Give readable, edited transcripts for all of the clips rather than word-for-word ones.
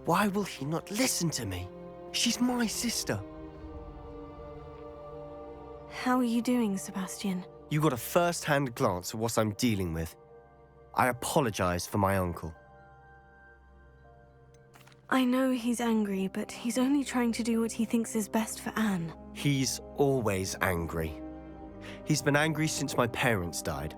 Why will he not listen to me? She's my sister. How are you doing, Sebastian? You got a first-hand glance at what I'm dealing with. I apologize for my uncle. I know he's angry, but he's only trying to do what he thinks is best for Anne. He's always angry. He's been angry since my parents died.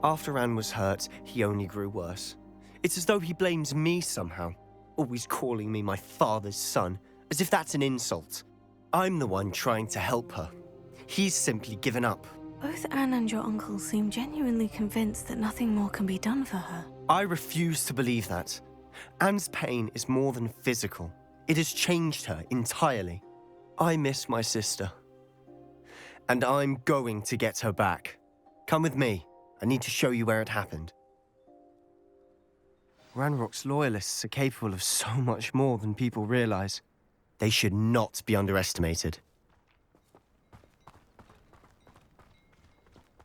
After Anne was hurt, he only grew worse. It's as though he blames me somehow, always calling me my father's son, as if that's an insult. I'm the one trying to help her. He's simply given up. Both Anne and your uncle seem genuinely convinced that nothing more can be done for her. I refuse to believe that. Anne's pain is more than physical. It has changed her entirely. I miss my sister. And I'm going to get her back. Come with me. I need to show you where it happened. Ranrock's loyalists are capable of so much more than people realize. They should not be underestimated.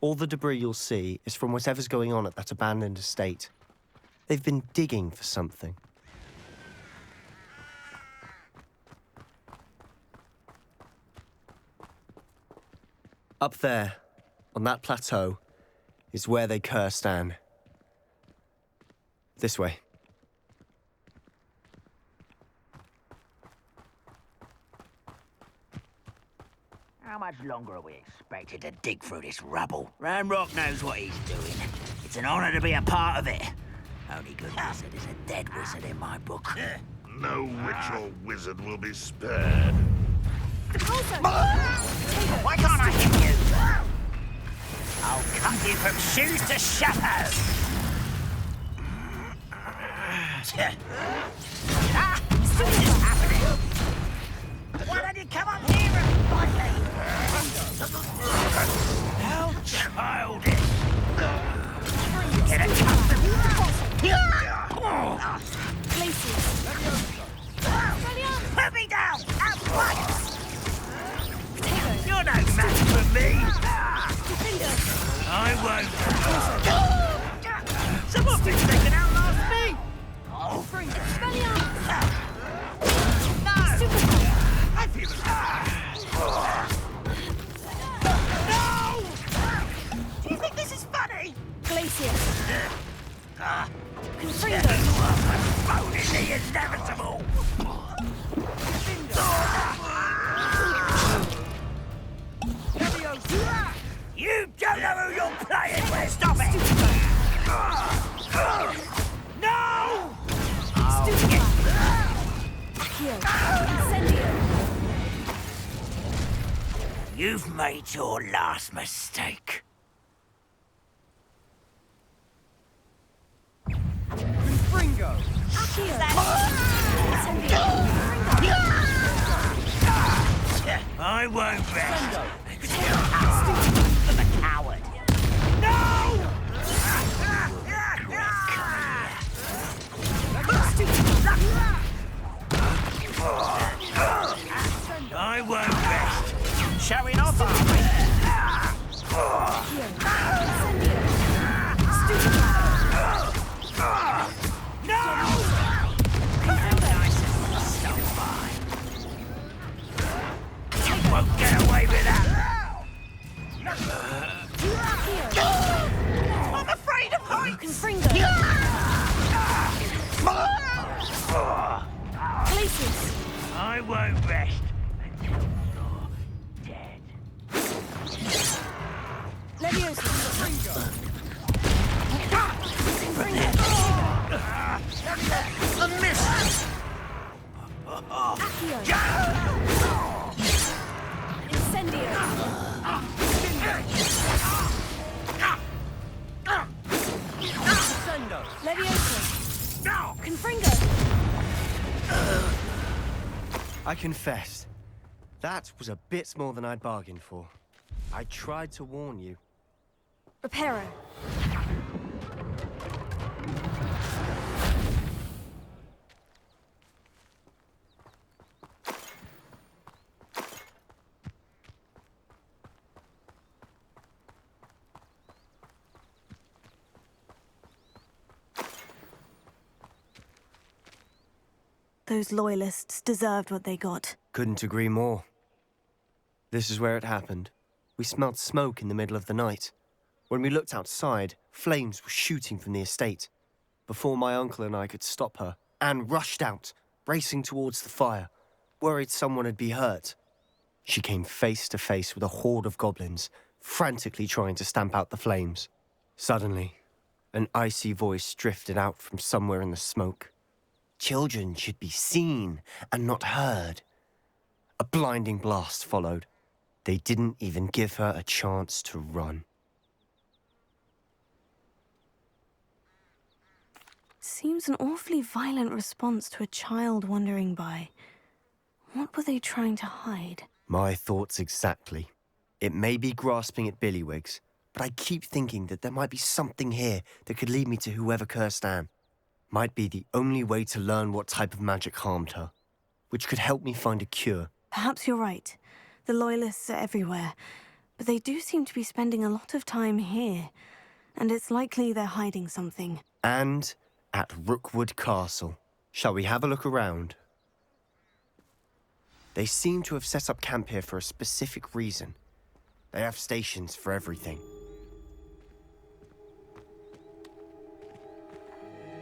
All the debris you'll see is from whatever's going on at that abandoned estate. They've been digging for something. Up there, on that plateau, is where they cursed Anne. This way. How much longer are we expected to dig through this rubble? Ranrock knows what he's doing. It's an honor to be a part of it. Only good wizard is a dead wizard in my book. No witch or wizard will be spared. Why can't I hit you? I'll cut you from shoes to shadow. What is happening? Why don't you come up here and fight me? How childish! Get a custom. Put me down at once! You're no match for me! I won't! Someone thinks they can outlast me! No! I feel No! Do you think this is funny? Postponing the inevitable! You don't know who you're playing with! Stop it! No! You've made your last mistake. Fringo! I won't rest until I'm a coward. No! I won't rest. Showing off, are we? Won't get away with that! I'm afraid of heights! I won't rest until you're dead. A miss! I confess, that was a bit more than I'd bargained for. I tried to warn you. Reparo. Those loyalists deserved what they got. Couldn't agree more. This is where it happened. We smelled smoke in the middle of the night. When we looked outside, flames were shooting from the estate. Before my uncle and I could stop her, Anne rushed out, racing towards the fire, worried someone had been hurt. She came face to face with a horde of goblins, frantically trying to stamp out the flames. Suddenly, an icy voice drifted out from somewhere in the smoke. Children should be seen and not heard. A blinding blast followed. They didn't even give her a chance to run. Seems an awfully violent response to a child wandering by. What were they trying to hide? My thoughts exactly. It may be grasping at Billywigs, but I keep thinking that there might be something here that could lead me to whoever cursed Anne. Might be the only way to learn what type of magic harmed her, which could help me find a cure. Perhaps you're right. The Loyalists are everywhere, but they do seem to be spending a lot of time here, and it's likely they're hiding something. And at Rookwood Castle. Shall we have a look around? They seem to have set up camp here for a specific reason. They have stations for everything.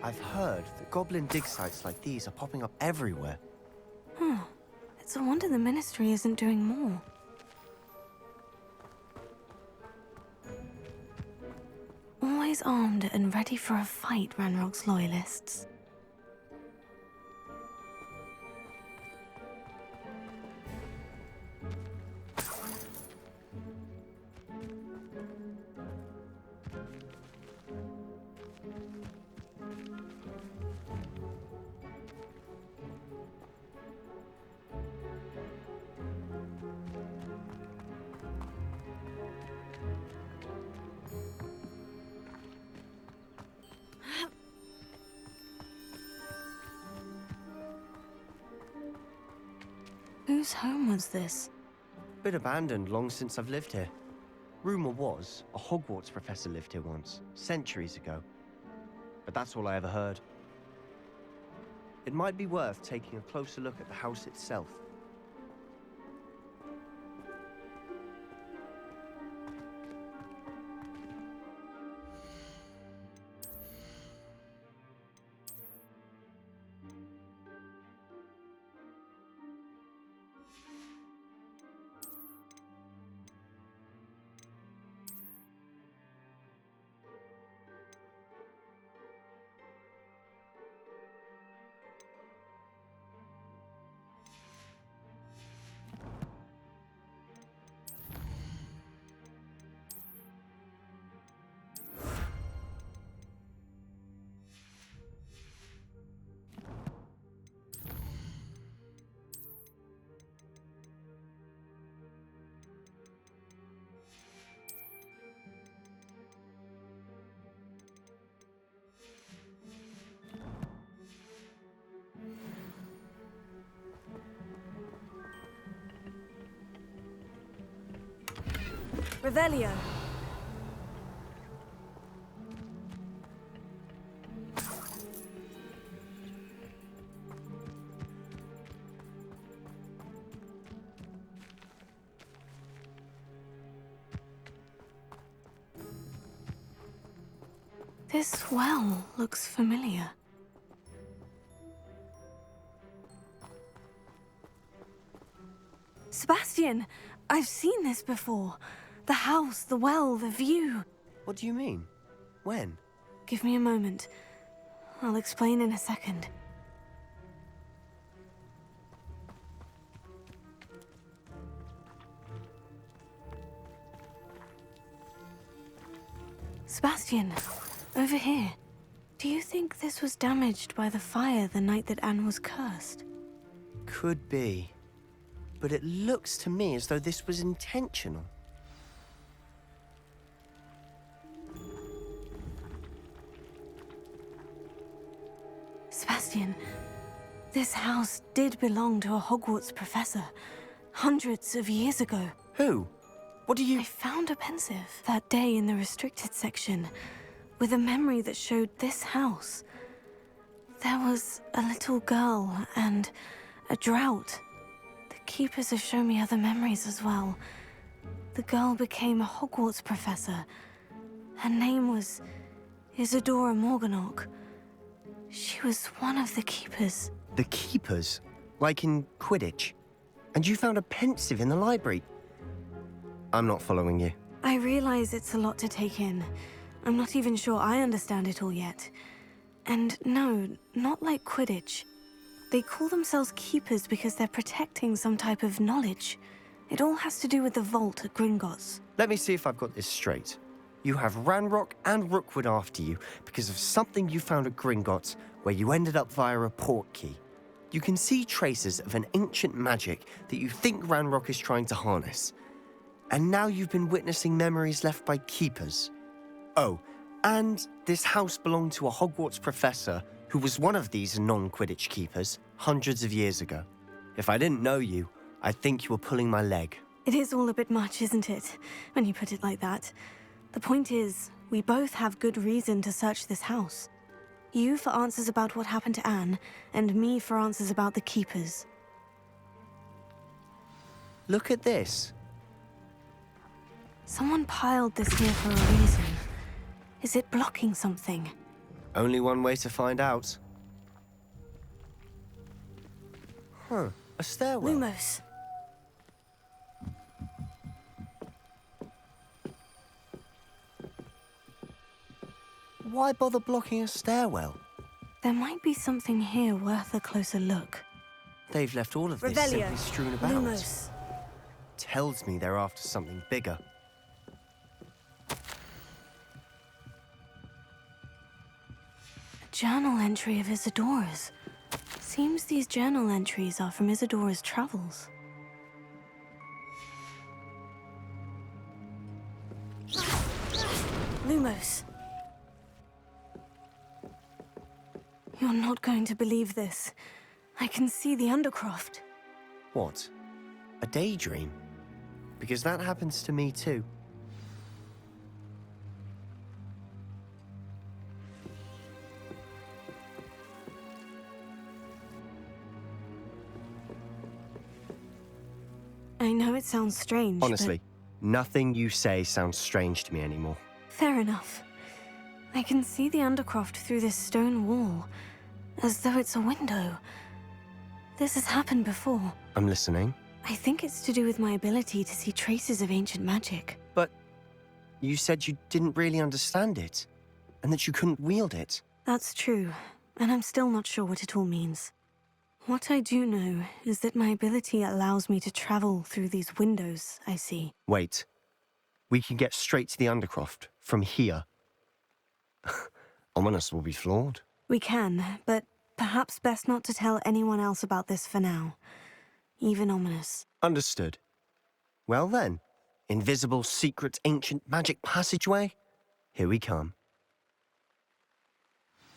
I've heard that goblin dig sites like these are popping up everywhere. It's a wonder the Ministry isn't doing more. Always armed and ready for a fight, Ranrock's Loyalists. Whose home was this? Been abandoned long since I've lived here. Rumor was a Hogwarts professor lived here once, centuries ago. But that's all I ever heard. It might be worth taking a closer look at the house itself. Revelio. This well looks familiar. Sebastian, I've seen this before. The house, the well, the view. What do you mean? When? Give me a moment. I'll explain in a second. Sebastian, over here. Do you think this was damaged by the fire the night that Anne was cursed? Could be. But it looks to me as though this was intentional. Sebastian, this house did belong to a Hogwarts professor, hundreds of years ago. Who? What do you... I found a pensive that day in the restricted section, with a memory that showed this house. There was a little girl and a drought. The keepers have shown me other memories as well. The girl became a Hogwarts professor. Her name was Isadora Morganach. She was one of the keepers. The keepers? Like in Quidditch? And you found a pensive in the library? I'm not following you. I realize it's a lot to take in. I'm not even sure I understand it all yet. And no, not like Quidditch. They call themselves keepers because they're protecting some type of knowledge. It all has to do with the vault at Gringotts. Let me see if I've got this straight. You have Ranrock and Rookwood after you because of something you found at Gringotts where you ended up via a portkey. You can see traces of an ancient magic that you think Ranrock is trying to harness. And now you've been witnessing memories left by keepers. Oh, and this house belonged to a Hogwarts professor who was one of these non-Quidditch keepers hundreds of years ago. If I didn't know you, I'd think you were pulling my leg. It is all a bit much, isn't it, when you put it like that? The point is, we both have good reason to search this house. You for answers about what happened to Anne, and me for answers about the keepers. Look at this. Someone piled this here for a reason. Is it blocking something? Only one way to find out. Huh, a stairwell. Lumos. Why bother blocking a stairwell? There might be something here worth a closer look. They've left all of this Revelio. simply strewn about. Lumos. Tells me they're after something bigger. A journal entry of Isadora's. Seems these journal entries are from Isadora's travels. Lumos. You're not going to believe this. I can see the Undercroft. What? A daydream? Because that happens to me too. I know it sounds strange, Honestly, nothing you say sounds strange to me anymore. but fair enough. I can see the Undercroft through this stone wall, as though it's a window. This has happened before. I'm listening. I think it's to do with my ability to see traces of ancient magic. But you said you didn't really understand it, and that you couldn't wield it. That's true, and I'm still not sure what it all means. What I do know is that my ability allows me to travel through these windows I see. Wait. We can get straight to the Undercroft from here. Ominous will be flawed. We can, but perhaps best not to tell anyone else about this for now. Even Ominous. Understood. Well then, invisible, secret, ancient magic passageway? Here we come.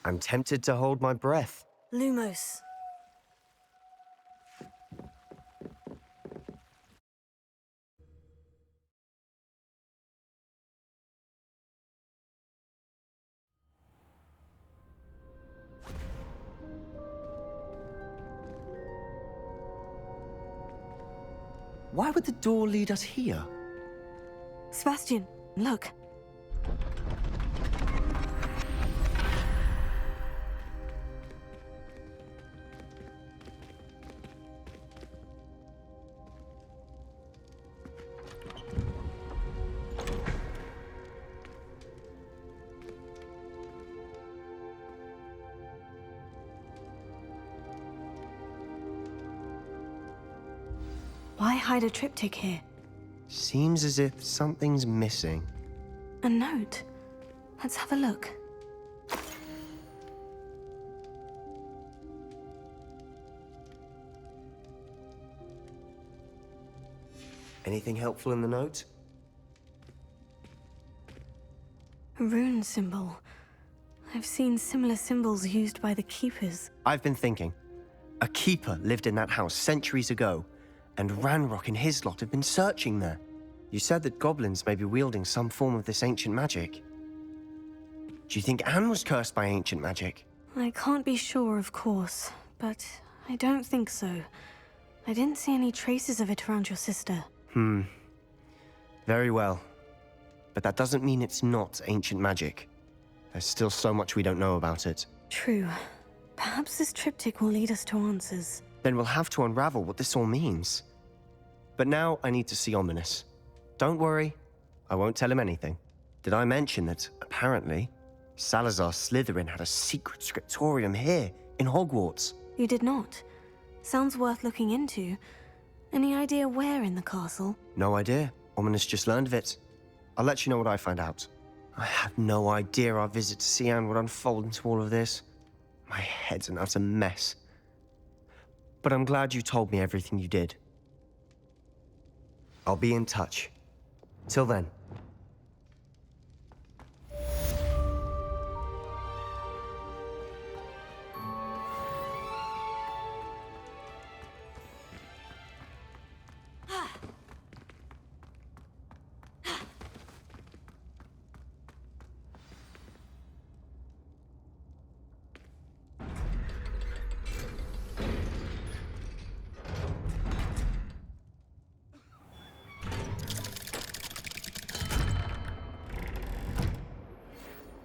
I'm tempted to hold my breath. Lumos. Why would the door lead us here? Sebastian, look. Why hide a triptych here? Seems as if something's missing. A note. Let's have a look. Anything helpful in the note? A rune symbol. I've seen similar symbols used by the keepers. I've been thinking. A keeper lived in that house centuries ago, and Ranrock and his lot have been searching there. You said that goblins may be wielding some form of this ancient magic. Do you think Anne was cursed by ancient magic? I can't be sure, of course, but I don't think so. I didn't see any traces of it around your sister. Very well. But that doesn't mean it's not ancient magic. There's still so much we don't know about it. True. Perhaps this triptych will lead us to answers. Then we'll have to unravel what this all means. But now I need to see Ominous. Don't worry, I won't tell him anything. Did I mention that, apparently, Salazar Slytherin had a secret scriptorium here, in Hogwarts? You did not. Sounds worth looking into. Any idea where in the castle? No idea. Ominous just learned of it. I'll let you know what I find out. I had no idea our visit to Sian would unfold into all of this. My head's an utter mess. But I'm glad you told me everything you did. I'll be in touch. Till then.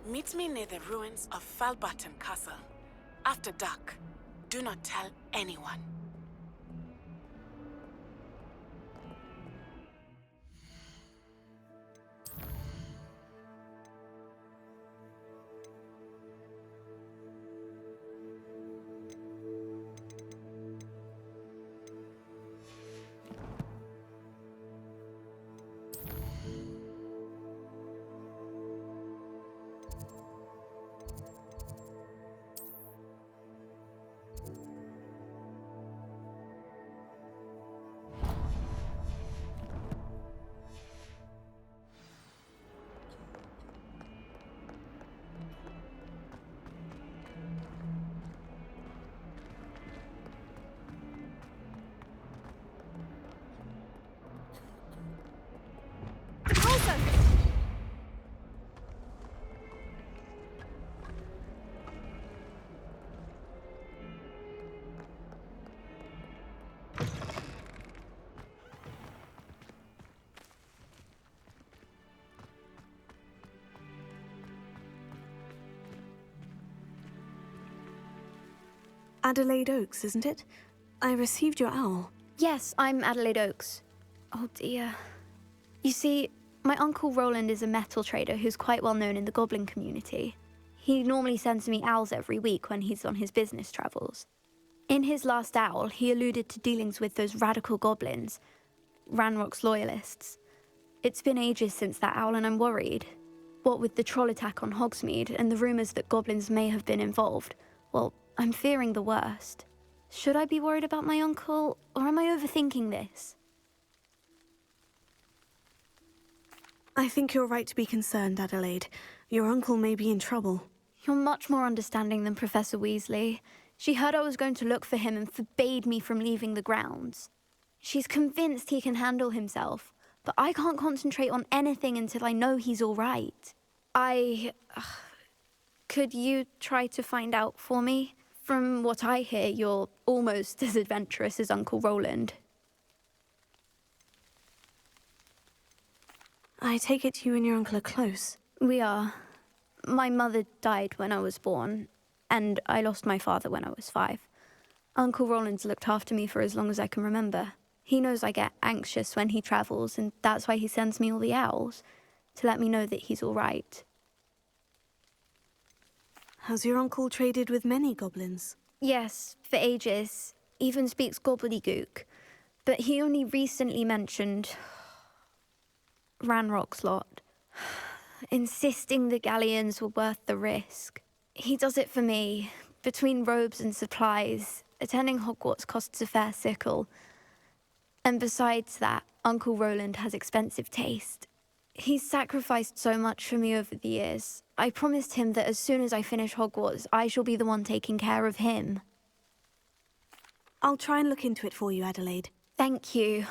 Meet me near the ruins of Falbaton Castle. After dark. Do not tell anyone. Adelaide Oaks, isn't it? I received your owl. Yes, I'm Adelaide Oaks. Oh dear. You see, my uncle Rowland is a metal trader who's quite well known in the goblin community. He normally sends me owls every week when he's on his business travels. In his last owl, he alluded to dealings with those radical goblins, Ranrock's loyalists. It's been ages since that owl and I'm worried. What with the troll attack on Hogsmeade and the rumours that goblins may have been involved, well, I'm fearing the worst. Should I be worried about my uncle, or am I overthinking this? I think you're right to be concerned, Adelaide. Your uncle may be in trouble. You're much more understanding than Professor Weasley. She heard I was going to look for him and forbade me from leaving the grounds. She's convinced he can handle himself, but I can't concentrate on anything until I know he's all right. Could you try to find out for me? From what I hear, you're almost as adventurous as Uncle Rowland. I take it you and your uncle are close. We are. My mother died when I was born, and I lost my father when I was 5. Uncle Rowland's looked after me for as long as I can remember. He knows I get anxious when he travels, and that's why he sends me all the owls, to let me know that he's all right. Has your uncle traded with many goblins? Yes, for ages. Even speaks gobbledygook. But he only recently mentioned Ranrock's lot, insisting the galleons were worth the risk. He does it for me. Between robes and supplies, attending Hogwarts costs a fair sickle. And besides that, Uncle Rowland has expensive taste. He's sacrificed so much for me over the years. I promised him that as soon as I finish Hogwarts, I shall be the one taking care of him. I'll try and look into it for you, Adelaide. Thank you.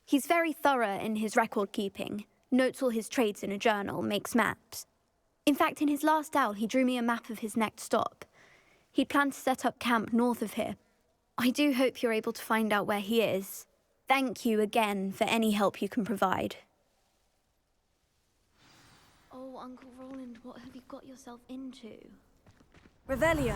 He's very thorough in his record keeping, notes all his trades in a journal, makes maps. In fact, in his last owl, he drew me a map of his next stop, He'd planned to set up camp north of here. I do hope you're able to find out where he is. Thank you again for any help you can provide. Oh, Uncle Rowland, what have you got yourself into? Revelio.